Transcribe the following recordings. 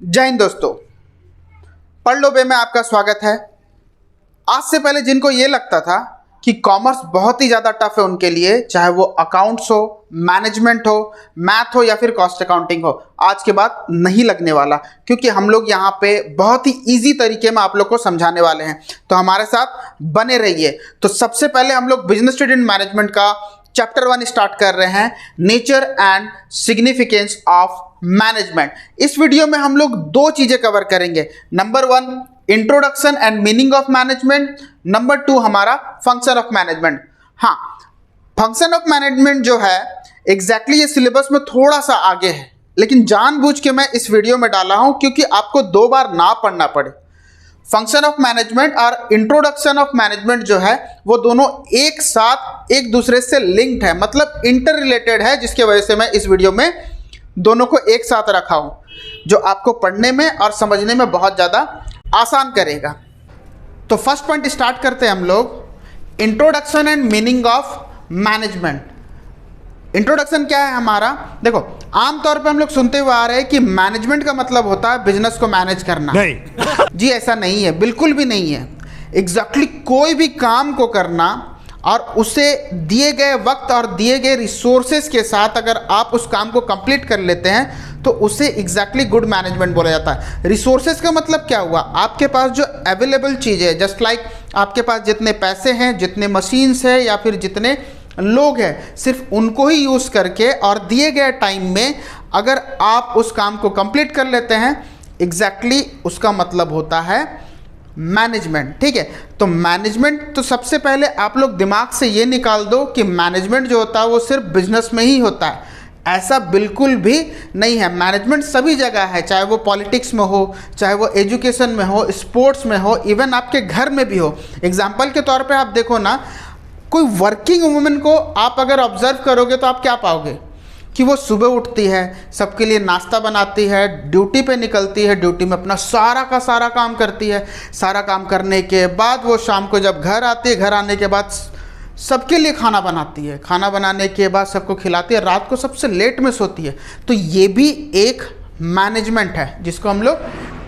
जय हिंद दोस्तों, पढ़ लो बे में आपका स्वागत है। आज से पहले जिनको ये लगता था कि कॉमर्स बहुत ही ज़्यादा टफ है उनके लिए, चाहे वो अकाउंट्स हो, मैनेजमेंट हो, मैथ हो या फिर कॉस्ट अकाउंटिंग हो, आज के बाद नहीं लगने वाला, क्योंकि हम लोग यहाँ पे बहुत ही इजी तरीके में आप लोग को समझाने वाले हैं। तो हमारे साथ बने रहिए। तो सबसे पहले हम लोग बिजनेस स्टूडेंट मैनेजमेंट का चैप्टर 1 स्टार्ट कर रहे हैं, nature and significance of management. इस वीडियो में हम लोग दो चीजें कवर करेंगे। Number 1 introduction and meaning of management, number 2 हमारा फंक्शन ऑफ मैनेजमेंट। हाँ, फंक्शन ऑफ मैनेजमेंट जो है एग्जैक्टली ये सिलेबस में थोड़ा सा आगे है, लेकिन जानबूझ के मैं इस वीडियो में डाला हूं क्योंकि आपको दो बार ना पढ़ना पड़े। फंक्शन ऑफ मैनेजमेंट और इंट्रोडक्शन ऑफ मैनेजमेंट जो है वो दोनों एक साथ एक दूसरे से लिंक्ड है, मतलब इंटर रिलेटेड है, जिसकी वजह से मैं इस वीडियो में दोनों को एक साथ रखा हूं, जो आपको पढ़ने में और समझने में बहुत ज़्यादा आसान करेगा। तो फर्स्ट पॉइंट स्टार्ट करते हैं हम लोग, introduction and meaning of management. Introduction क्या है हमारा? देखो, आमतौर पे हम लोग सुनते हुए आ रहे हैं कि मैनेजमेंट का मतलब होता है बिजनेस को मैनेज करना। नहीं जी, ऐसा नहीं है, बिल्कुल भी नहीं है। एग्जैक्टली कोई भी काम को करना और उसे दिए गए वक्त और दिए गए रिसोर्सेज के साथ अगर आप उस काम को कंप्लीट कर लेते हैं तो उसे एग्जैक्टली गुड मैनेजमेंट बोला जाता है। रिसोर्सेज का मतलब क्या हुआ? आपके पास जो अवेलेबल चीज़ें है, जस्ट लाइक आपके पास जितने पैसे हैं, जितने मशीन्स हैं या फिर जितने लोग हैं, सिर्फ उनको ही यूज़ करके और दिए गए टाइम में अगर आप उस काम को कंप्लीट कर लेते हैं, एग्जैक्टली उसका मतलब होता है मैनेजमेंट। ठीक है, तो मैनेजमेंट तो सबसे पहले आप लोग दिमाग से ये निकाल दो कि मैनेजमेंट जो होता है वो सिर्फ बिजनेस में ही होता है। ऐसा बिल्कुल भी नहीं है। मैनेजमेंट सभी जगह है, चाहे वो पॉलिटिक्स में हो, चाहे वो एजुकेशन में हो, स्पोर्ट्स में हो, इवन आपके घर में भी हो। एग्जाम्पल के तौर पे आप देखो ना, कोई वर्किंग वुमेन को आप अगर ऑब्जर्व करोगे तो आप क्या पाओगे कि वो सुबह उठती है, सबके लिए नाश्ता बनाती है, ड्यूटी पे निकलती है, ड्यूटी में अपना सारा का सारा काम करती है। सारा काम करने के बाद वो शाम को जब घर आती है, घर आने के बाद सबके लिए खाना बनाती है, खाना बनाने के बाद सबको खिलाती है, रात को सबसे लेट में सोती है। तो ये भी एक मैनेजमेंट है, जिसको हम लोग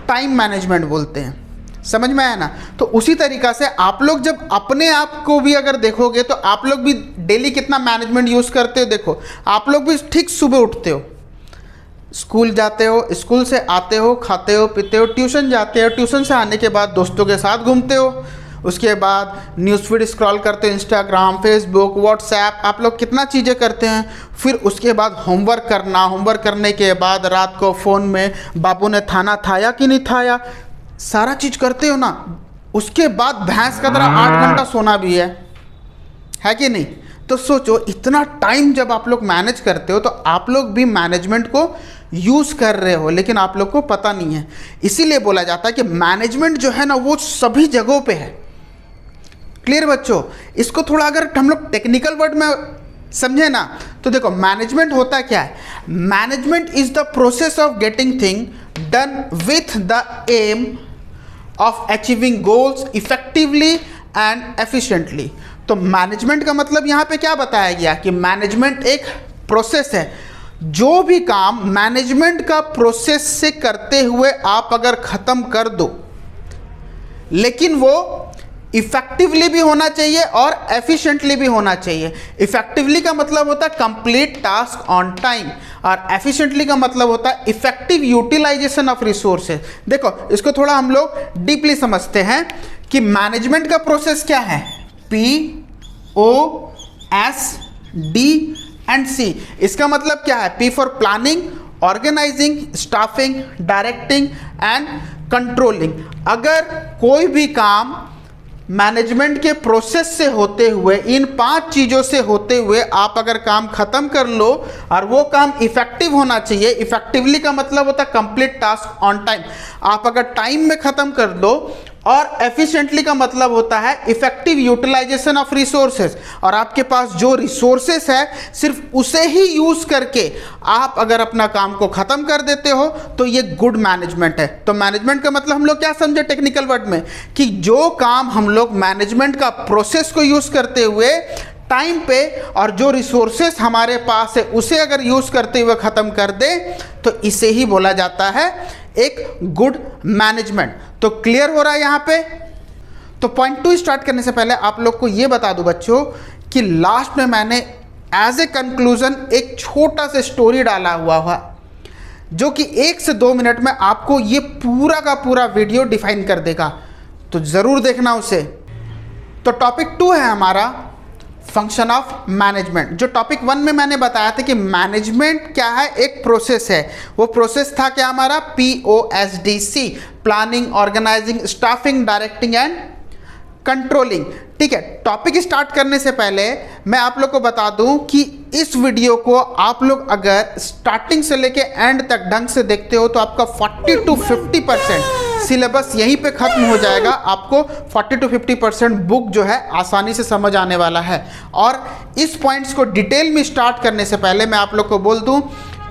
टाइम मैनेजमेंट बोलते हैं। समझ में आया ना? तो उसी तरीक़ा से आप लोग जब अपने आप को भी अगर देखोगे तो आप लोग भी डेली कितना मैनेजमेंट यूज़ करते हो। देखो, आप लोग भी ठीक सुबह उठते हो, स्कूल जाते हो, स्कूल से आते हो, खाते हो, पीते हो, ट्यूशन जाते हो, ट्यूशन से आने के बाद दोस्तों के साथ घूमते हो, उसके बाद न्यूज़ फीड स्क्रॉल करते हो, इंस्टाग्राम, फेसबुक, व्हाट्सएप, आप लोग कितना चीज़ें करते हैं। फिर उसके बाद होमवर्क करना, होमवर्क करने के बाद रात को फ़ोन में बाबू ने खाना खाया कि नहीं खाया, सारा चीज़ करते हो ना। उसके बाद भैंस का तरह 8 घंटा सोना भी है कि नहीं? तो सोचो, इतना टाइम जब आप लोग मैनेज करते हो तो आप लोग भी मैनेजमेंट को यूज़ कर रहे हो, लेकिन आप लोग को पता नहीं है। इसीलिए बोला जाता है कि मैनेजमेंट जो है ना वो सभी जगहों पे है। क्लियर बच्चों? इसको थोड़ा अगर हम लोग टेक्निकल वर्ड में समझे ना तो देखो, मैनेजमेंट होता क्या है? Management is the process of getting thing done with the aim of achieving goals effectively and efficiently. तो मैनेजमेंट का मतलब यहाँ पे क्या बताया गया कि मैनेजमेंट एक प्रोसेस है। जो भी काम मैनेजमेंट का प्रोसेस से करते हुए आप अगर ख़त्म कर दो, लेकिन वो इफेक्टिवली भी होना चाहिए और एफिशिएंटली भी होना चाहिए। इफेक्टिवली का मतलब होता है कंप्लीट टास्क ऑन टाइम, और एफिशिएंटली का मतलब होता है इफेक्टिव यूटिलाइजेशन ऑफ रिसोर्सेज। देखो, इसको थोड़ा हम लोग डीपली समझते हैं कि मैनेजमेंट का प्रोसेस क्या है। POSD इसका मतलब क्या है? P for planning, organising, staffing, directing and controlling. अगर कोई भी काम मैनेजमेंट के प्रोसेस से होते हुए, इन 5 चीज़ों से होते हुए आप अगर काम ख़त्म कर लो और वो काम इफेक्टिव होना चाहिए। इफेक्टिवली का मतलब होता है कंप्लीट टास्क ऑन टाइम, आप अगर टाइम में ख़त्म कर दो, और एफिशिएंटली का मतलब होता है इफेक्टिव यूटिलाइजेशन ऑफ रिसोर्सेज, और आपके पास जो रिसोर्सेस है सिर्फ उसे ही यूज़ करके आप अगर अपना काम को ख़त्म कर देते हो तो ये गुड मैनेजमेंट है। तो मैनेजमेंट का मतलब हम लोग क्या समझे टेक्निकल वर्ड में, कि जो काम हम लोग मैनेजमेंट का प्रोसेस को यूज़ करते हुए टाइम पे और जो रिसोर्सेस हमारे पास है उसे अगर यूज़ करते हुए ख़त्म कर दे तो इसे ही बोला जाता है एक गुड मैनेजमेंट। तो क्लियर हो रहा है यहाँ पे। तो पॉइंट 2 स्टार्ट करने से पहले आप लोग को ये बता दूं बच्चों कि लास्ट में मैंने एज ए कंक्लूजन एक छोटा सा स्टोरी डाला हुआ जो कि 1 से 2 मिनट में आपको ये पूरा का पूरा वीडियो डिफाइन कर देगा, तो ज़रूर देखना उसे। तो टॉपिक 2 है हमारा फंक्शन ऑफ मैनेजमेंट। जो टॉपिक 1 में मैंने बताया था कि मैनेजमेंट क्या है, एक प्रोसेस है। वो प्रोसेस था क्या हमारा, POSDC, planning, organising, staffing, directing and controlling. ठीक है, टॉपिक स्टार्ट करने से पहले मैं आप लोग को बता दूं कि इस वीडियो को आप लोग अगर स्टार्टिंग से लेके एंड तक ढंग से देखते हो तो आपका 40 to 50% सिलेबस यहीं पे खत्म हो जाएगा। आपको 40 to 50% बुक जो है आसानी से समझ आने वाला है। और इस पॉइंट्स को डिटेल में स्टार्ट करने से पहले मैं आप लोग को बोल दूं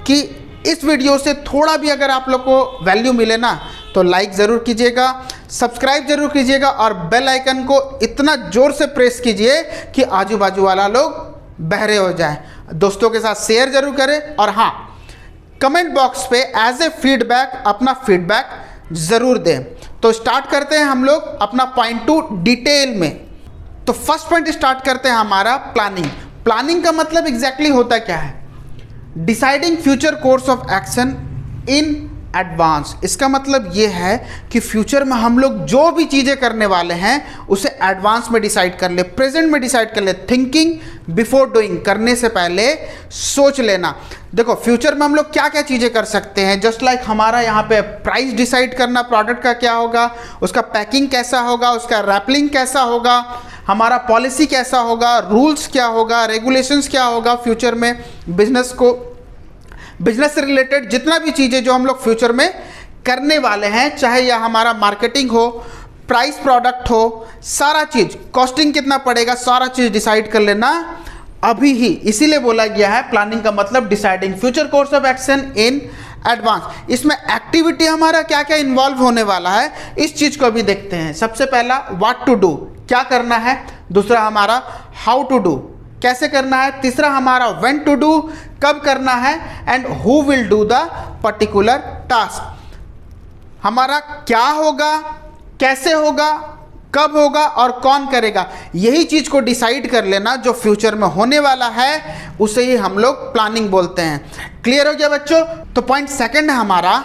कि इस वीडियो से थोड़ा भी अगर आप लोग को वैल्यू मिले ना तो लाइक ज़रूर कीजिएगा, सब्सक्राइब जरूर कीजिएगा और बेल आइकन को इतना ज़ोर से प्रेस कीजिए कि आजू बाजू वाला लोग बहरे हो जाए। दोस्तों के साथ शेयर जरूर करें और हाँ, कमेंट बॉक्स पे एज ए फीडबैक अपना फीडबैक ज़रूर दें। तो स्टार्ट करते हैं हम लोग अपना पॉइंट 2 डिटेल में। तो फर्स्ट पॉइंट स्टार्ट करते हैं हमारा प्लानिंग। प्लानिंग का मतलब एग्जैक्टली होता क्या है, deciding future course of action in advance. इसका मतलब ये है कि फ्यूचर में हम लोग जो भी चीज़ें करने वाले हैं उसे एडवांस में डिसाइड कर ले, प्रेजेंट में डिसाइड कर ले। थिंकिंग बिफोर डूइंग, करने से पहले सोच लेना। देखो फ्यूचर में हम लोग क्या क्या चीज़ें कर सकते हैं, जस्ट लाइक हमारा यहाँ पे प्राइस डिसाइड करना, प्रोडक्ट का क्या होगा, उसका पैकिंग कैसा होगा, उसका रैपलिंग कैसा होगा, हमारा पॉलिसी कैसा होगा, रूल्स क्या होगा, रेगुलेशंस क्या होगा फ्यूचर में, बिजनेस से रिलेटेड जितना भी चीज़ें जो हम लोग फ्यूचर में करने वाले हैं, चाहे यह हमारा मार्केटिंग हो, प्राइस प्रोडक्ट हो, सारा चीज़, कॉस्टिंग कितना पड़ेगा, सारा चीज़ डिसाइड कर लेना अभी ही। इसीलिए बोला गया है प्लानिंग का मतलब deciding future course of action in advance. इसमें एक्टिविटी हमारा क्या क्या इन्वॉल्व होने वाला है इस चीज़ को भी देखते हैं। सबसे पहला व्हाट टू डू, क्या करना है। दूसरा हमारा हाउ टू डू, कैसे करना है। तीसरा हमारा व्हेन टू डू, कब करना है। And who will do the particular task, हमारा क्या होगा, कैसे होगा, कब होगा और कौन करेगा। यही चीज़ को डिसाइड कर लेना जो फ्यूचर में होने वाला है, उसे ही हम लोग प्लानिंग बोलते हैं। क्लियर हो गया बच्चों। तो पॉइंट सेकंड है हमारा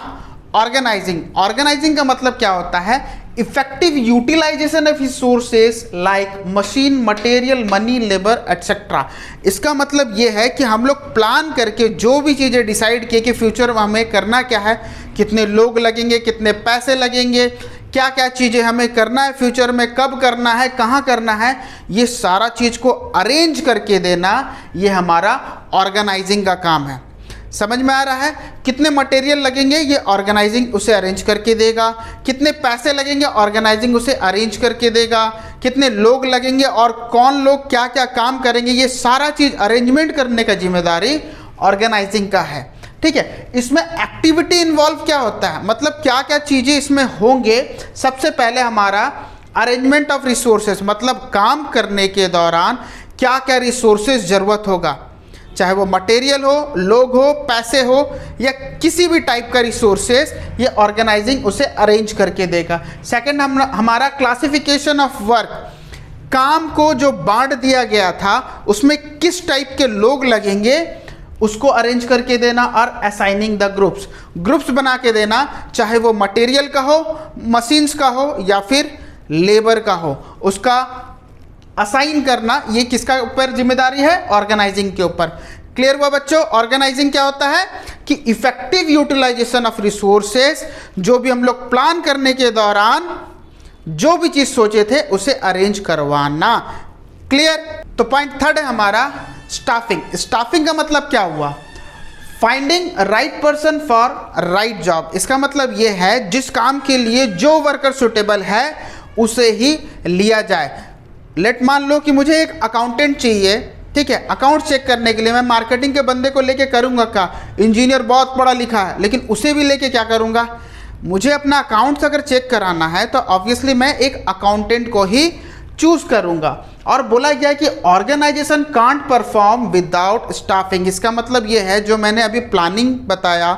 ऑर्गेनाइजिंग। ऑर्गेनाइजिंग का मतलब क्या होता है, effective utilisation of resources like machine, material, money, labour etcetera. इसका मतलब ये है कि हम लोग प्लान करके जो भी चीज़ें डिसाइड किए कि फ्यूचर में हमें करना क्या है, कितने लोग लगेंगे, कितने पैसे लगेंगे, क्या क्या चीज़ें हमें करना है फ्यूचर में, कब करना है, कहाँ करना है, ये सारा चीज़ को अरेंज करके देना, ये हमारा ऑर्गेनाइजिंग का काम है। समझ में आ रहा है। कितने मटेरियल लगेंगे ये ऑर्गेनाइजिंग उसे अरेंज करके देगा, कितने पैसे लगेंगे ऑर्गेनाइजिंग उसे अरेंज करके देगा, कितने लोग लगेंगे और कौन लोग क्या क्या काम करेंगे, ये सारा चीज़ अरेंजमेंट करने का जिम्मेदारी ऑर्गेनाइजिंग का है। ठीक है, इसमें एक्टिविटी इन्वॉल्व क्या होता है, मतलब क्या क्या चीज़ें इसमें होंगे। सबसे पहले हमारा अरेंजमेंट ऑफ रिसोर्सेज, मतलब काम करने के दौरान क्या क्या रिसोर्सेज ज़रूरत होगा, चाहे वो मटेरियल हो, लोग हो, पैसे हो या किसी भी टाइप का रिसोर्सेस, ये ऑर्गेनाइजिंग उसे अरेंज करके देगा। सेकंड हमारा क्लासिफिकेशन ऑफ वर्क, काम को जो बांट दिया गया था उसमें किस टाइप के लोग लगेंगे उसको अरेंज करके देना। और असाइनिंग द ग्रुप्स बना के देना, चाहे वो मटेरियल का हो, मशीन्स का हो या फिर लेबर का हो, उसका असाइन करना, ये किसका ऊपर जिम्मेदारी है, ऑर्गेनाइजिंग के ऊपर। क्लियर हुआ बच्चों। ऑर्गेनाइजिंग क्या होता है कि इफेक्टिव यूटिलाइजेशन ऑफ रिसोर्सेज, जो भी हम लोग प्लान करने के दौरान जो भी चीज़ सोचे थे उसे अरेंज करवाना। क्लियर। तो पॉइंट थर्ड है हमारा स्टाफिंग। स्टाफिंग का मतलब क्या हुआ, finding right person for right job. इसका मतलब ये है जिस काम के लिए जो वर्कर सुटेबल है उसे ही लिया जाए। लेट मान लो कि मुझे एक अकाउंटेंट चाहिए, ठीक है, अकाउंट चेक करने के लिए मैं मार्केटिंग के बंदे को लेके करूँगा क्या, इंजीनियर बहुत पढ़ा लिखा है लेकिन उसे भी लेके क्या करूँगा, मुझे अपना अकाउंट्स अगर चेक कराना है तो ऑब्वियसली मैं एक अकाउंटेंट को ही चूज़ करूँगा। और बोला गया कि organisation can't perform without staffing. इसका मतलब ये है जो मैंने अभी प्लानिंग बताया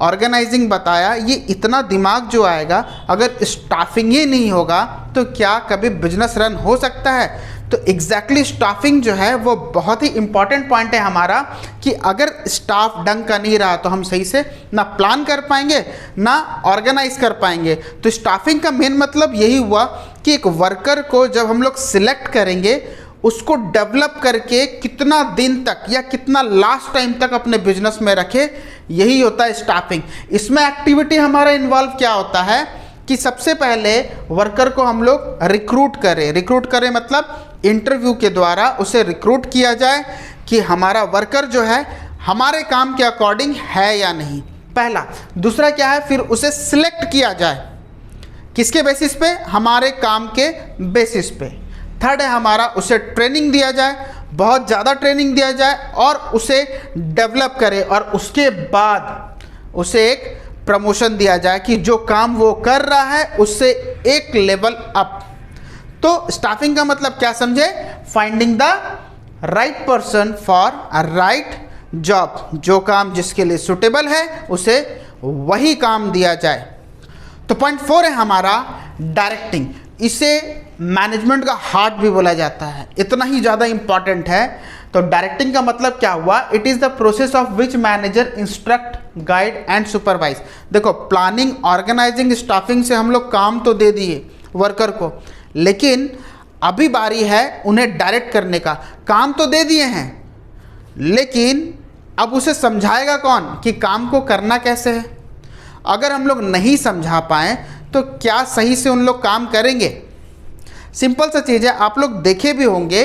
ऑर्गेनाइजिंग बताया, ये इतना दिमाग जो आएगा, अगर स्टाफिंग ही नहीं होगा तो क्या कभी बिजनेस रन हो सकता है? तो एग्जैक्टली स्टाफिंग जो है वो बहुत ही इंपॉर्टेंट पॉइंट है हमारा, कि अगर स्टाफ ढंग का नहीं रहा तो हम सही से ना प्लान कर पाएंगे ना ऑर्गेनाइज कर पाएंगे। तो स्टाफिंग का मेन मतलब यही हुआ कि एक वर्कर को जब हम लोग सिलेक्ट करेंगे, उसको डेवलप करके कितना दिन तक या कितना लास्ट टाइम तक अपने बिजनेस में रखे, यही होता है स्टाफिंग। इसमें एक्टिविटी हमारा इन्वॉल्व क्या होता है कि सबसे पहले वर्कर को हम लोग रिक्रूट करें मतलब इंटरव्यू के द्वारा उसे रिक्रूट किया जाए कि हमारा वर्कर जो है हमारे काम के अकॉर्डिंग है या नहीं, पहला। दूसरा क्या है, फिर उसे सिलेक्ट किया जाए, किसके बेसिस पे? हमारे काम के बेसिस पे। थर्ड है हमारा, उसे ट्रेनिंग दिया जाए, बहुत ज़्यादा ट्रेनिंग दिया जाए और उसे डेवलप करे, और उसके बाद उसे एक प्रमोशन दिया जाए कि जो काम वो कर रहा है उससे एक लेवल अप। तो स्टाफिंग का मतलब क्या समझे? Finding the right person for a right job, जो काम जिसके लिए सुटेबल है उसे वही काम दिया जाए। तो पॉइंट 4 है हमारा डायरेक्टिंग। इसे मैनेजमेंट का हार्ट भी बोला जाता है, इतना ही ज़्यादा इंपॉर्टेंट है। तो डायरेक्टिंग का मतलब क्या हुआ? It is the process of which manager instruct, guide and supervise. देखो, प्लानिंग, ऑर्गेनाइजिंग, स्टाफिंग से हम लोग काम तो दे दिए वर्कर को, लेकिन अभी बारी है उन्हें डायरेक्ट करने का। काम तो दे दिए हैं, लेकिन अब उसे समझाएगा कौन कि काम को करना कैसे है? अगर हम लोग नहीं समझा पाएँ तो क्या सही से उन लोग काम करेंगे? सिंपल सा चीज़ है, आप लोग देखे भी होंगे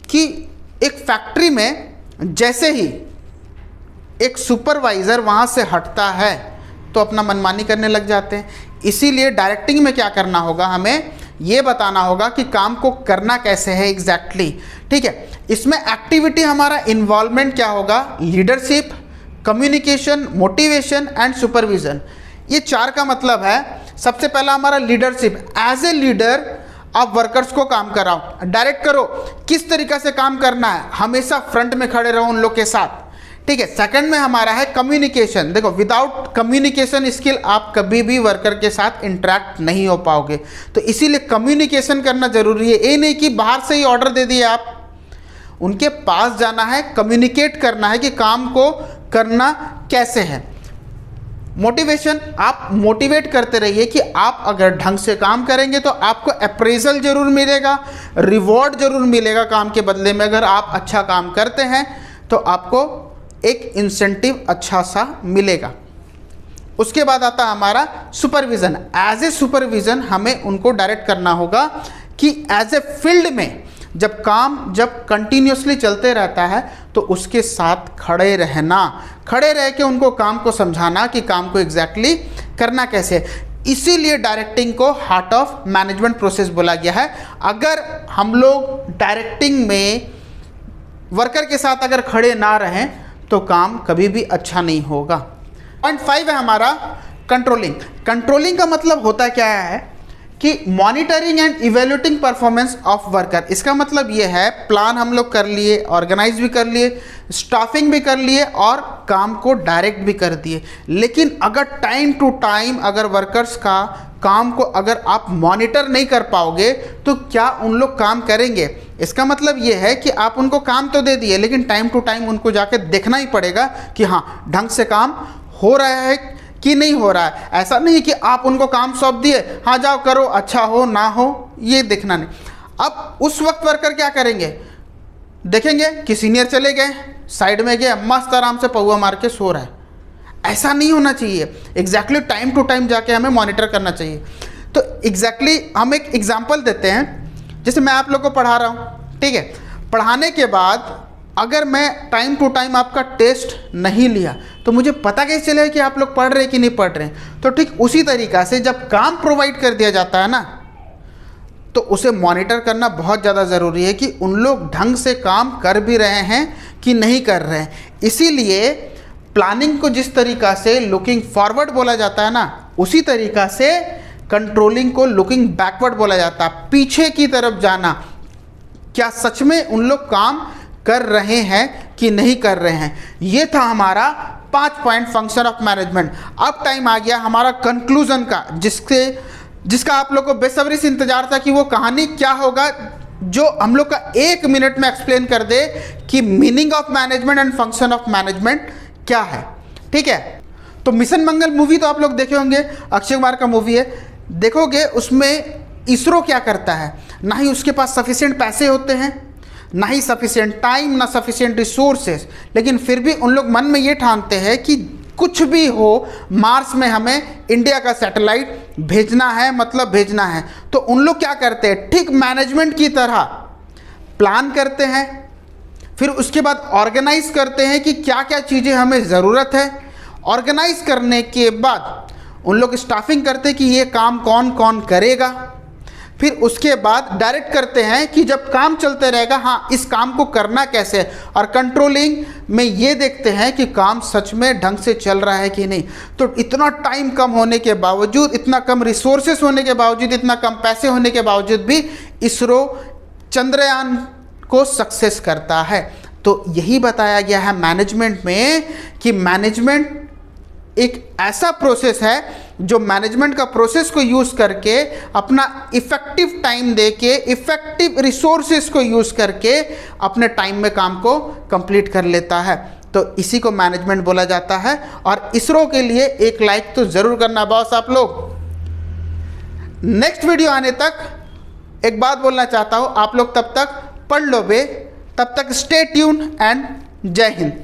कि एक फैक्ट्री में जैसे ही एक सुपरवाइज़र वहाँ से हटता है तो अपना मनमानी करने लग जाते हैं। इसीलिए डायरेक्टिंग में क्या करना होगा, हमें ये बताना होगा कि काम को करना कैसे है एग्जैक्टली। ठीक है, इसमें एक्टिविटी हमारा इन्वॉल्वमेंट क्या होगा? Leadership, communication, motivation and supervision. ये 4 का मतलब है, सबसे पहला हमारा लीडरशिप। एज ए लीडर आप वर्कर्स को काम कराओ, डायरेक्ट करो किस तरीक़ा से काम करना है, हमेशा फ्रंट में खड़े रहो उन लोग के साथ। ठीक है, सेकंड में हमारा है कम्युनिकेशन। देखो, विदाउट कम्युनिकेशन स्किल आप कभी भी वर्कर के साथ इंटरेक्ट नहीं हो पाओगे, तो इसीलिए कम्युनिकेशन करना जरूरी है। ये नहीं कि बाहर से ही ऑर्डर दे दिए, आप उनके पास जाना है, कम्युनिकेट करना है कि काम को करना कैसे है। मोटिवेशन, आप मोटिवेट करते रहिए कि आप अगर ढंग से काम करेंगे तो आपको अप्रेजल जरूर मिलेगा, रिवॉर्ड जरूर मिलेगा काम के बदले में। अगर आप अच्छा काम करते हैं तो आपको एक इंसेंटिव अच्छा सा मिलेगा। उसके बाद आता है हमारा सुपरविज़न। एज ए सुपरविज़न हमें उनको डायरेक्ट करना होगा कि एज ए फील्ड में जब कंटिन्यूसली चलते रहता है तो उसके साथ खड़े रह के उनको काम को समझाना कि काम को एग्जैक्टली करना कैसे है। इसीलिए डायरेक्टिंग को हार्ट ऑफ मैनेजमेंट प्रोसेस बोला गया है। अगर हम लोग डायरेक्टिंग में वर्कर के साथ अगर खड़े ना रहें तो काम कभी भी अच्छा नहीं होगा। पॉइंट 5 है हमारा कंट्रोलिंग। कंट्रोलिंग का मतलब होता क्या है कि monitoring and evaluating performance of worker. इसका मतलब ये है, प्लान हम लोग कर लिए, ऑर्गेनाइज भी कर लिए, स्टाफिंग भी कर लिए और काम को डायरेक्ट भी कर दिए, लेकिन अगर टाइम टू टाइम अगर वर्कर्स का काम को अगर आप मॉनिटर नहीं कर पाओगे तो क्या उन लोग काम करेंगे? इसका मतलब ये है कि आप उनको काम तो दे दिए, लेकिन टाइम टू टाइम उनको जाके देखना ही पड़ेगा कि हाँ ढंग से काम हो रहा है कि नहीं हो रहा है। ऐसा नहीं कि आप उनको काम सौंप दिए, हाँ जाओ करो, अच्छा हो ना हो ये देखना नहीं। अब उस वक्त वर्कर क्या करेंगे? देखेंगे कि सीनियर चले गए, साइड में गए, मस्त आराम से पौवा मार के सो रहा है। ऐसा नहीं होना चाहिए। एग्जैक्टली टाइम टू टाइम जाके हमें मॉनिटर करना चाहिए। तो एग्जैक्टली हम एक एग्जाम्पल देते हैं, जैसे मैं आप लोग को पढ़ा रहा हूँ, ठीक है, पढ़ाने के बाद अगर मैं टाइम टू टाइम आपका टेस्ट नहीं लिया तो मुझे पता कैसे चलेगा कि आप लोग पढ़ रहे हैं कि नहीं पढ़ रहे हैं? तो ठीक उसी तरीक़ा से जब काम प्रोवाइड कर दिया जाता है ना, तो उसे मॉनिटर करना बहुत ज़्यादा ज़रूरी है कि उन लोग ढंग से काम कर भी रहे हैं कि नहीं कर रहे हैं। इसीलिए प्लानिंग को जिस तरीक़ा से लुकिंग फॉरवर्ड बोला जाता है ना, उसी तरीक़ा से कंट्रोलिंग को लुकिंग बैकवर्ड बोला जाता है, पीछे की तरफ जाना। क्या सच में उन लोग काम कर रहे हैं कि नहीं कर रहे हैं? ये था हमारा 5 पॉइंट फंक्शन ऑफ मैनेजमेंट। अब टाइम आ गया हमारा कंक्लूजन का, जिसका आप लोग को बेसब्री से इंतजार था कि वो कहानी क्या होगा, जो हम लोग का 1 मिनट में एक्सप्लेन कर दे कि meaning of management and function of management क्या है। ठीक है, तो मिशन मंगल मूवी तो आप लोग देखे होंगे, अक्षय कुमार का मूवी है। देखोगे उसमें इसरो क्या करता है, ना ही उसके पास सफिशिएंट पैसे होते हैं, ना ही सफिशिएंट टाइम, ना सफिशिएंट रिसोर्सेज, लेकिन फिर भी उन लोग मन में ये ठानते हैं कि कुछ भी हो मार्स में हमें इंडिया का सैटेलाइट भेजना है, मतलब भेजना है। तो उन लोग क्या करते हैं, ठीक मैनेजमेंट की तरह प्लान करते हैं, फिर उसके बाद ऑर्गेनाइज करते हैं कि क्या क्या चीज़ें हमें ज़रूरत है। ऑर्गेनाइज करने के बाद उन लोग स्टाफिंग करते हैं कि ये काम कौन कौन करेगा। फिर उसके बाद डायरेक्ट करते हैं कि जब काम चलते रहेगा, हाँ इस काम को करना कैसे है, और कंट्रोलिंग में ये देखते हैं कि काम सच में ढंग से चल रहा है कि नहीं। तो इतना टाइम कम होने के बावजूद, इतना कम रिसोर्सेस होने के बावजूद, इतना कम पैसे होने के बावजूद भी इसरो चंद्रयान को सक्सेस करता है। तो यही बताया गया है मैनेजमेंट में कि मैनेजमेंट एक ऐसा प्रोसेस है जो मैनेजमेंट का प्रोसेस को यूज़ करके अपना इफ़ेक्टिव टाइम दे के, इफ़ेक्टिव रिसोर्सेस को यूज़ करके अपने टाइम में काम को कंप्लीट कर लेता है। तो इसी को मैनेजमेंट बोला जाता है। और इसरो के लिए एक लाइक तो ज़रूर करना बॉस आप लोग। नेक्स्ट वीडियो आने तक एक बात बोलना चाहता हूँ, आप लोग तब तक पढ़ लो बे, तब तक स्टे ट्यून एंड जय हिंद।